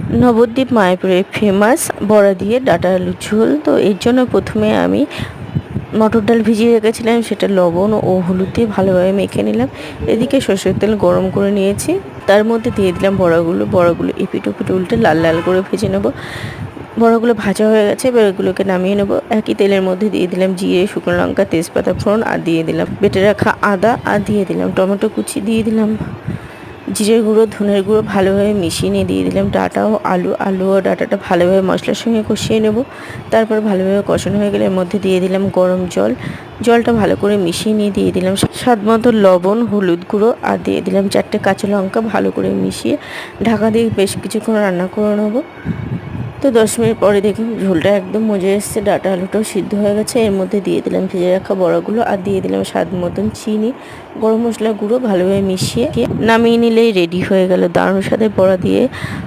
নবদ্বীপ মায়াপুরের ফেমাস বড়া দিয়ে ডাঁটা আলুর ঝোল। তো এর জন্য প্রথমে আমি মটর ডাল ভিজিয়ে রেখেছিলাম, সেটা লবণ ও হলুদ দিয়ে ভালোভাবে মেখে নিলাম। এদিকে সরষের তেল গরম করে নিয়েছি, তার মধ্যে দিয়ে দিলাম বড়াগুলো এপিট ওপিট উল্টে লাল লাল করে ভেজে নেব। বড়াগুলো ভাজা হয়ে গেছে, এবার এগুলোকে নামিয়ে নেব। একই তেলের মধ্যে দিয়ে দিলাম জিরে, শুকনো লঙ্কা, তেজপাতা ফোড়ন, আর দিয়ে দিলাম বেটে রাখা আদা, আর দিয়ে দিলাম টমেটো কুচি, দিয়ে দিলাম জিরের গুঁড়ো, ধনের গুঁড়ো, ভালোভাবে মিশিয়ে নিয়ে দিয়ে দিলাম ডাঁটা ও আলু ও ডাঁটাটা ভালোভাবে মশলার সঙ্গে কষিয়ে নেব। তারপর ভালোভাবে কষানো হয়ে গেলে এর মধ্যে দিয়ে দিলাম গরম জলটা ভালো করে মিশিয়ে নিয়ে দিয়ে দিলাম স্বাদ মতো লবণ, হলুদ গুঁড়ো, আর দিয়ে দিলাম 4টে কাঁচা লঙ্কা। ভালো করে মিশিয়ে ঢাকা দিয়ে বেশ কিছুক্ষণ রান্না করে নেবো। তো 10 মিনিট পরে দেখুন ঝোলটা একদম মজে এসছে, ডাঁটা আলুটাও সিদ্ধ হয়ে গেছে। এর মধ্যে দিয়ে দিলাম ভেজে রাখা বড়াগুলো, আর দিয়ে দিলাম স্বাদ মতন চিনি, গরম মশলা গুঁড়ো, ভালোভাবে মিশিয়ে নামিয়ে নিলেই রেডি হয়ে গেল দারুণ স্বাদের বড়া দিয়ে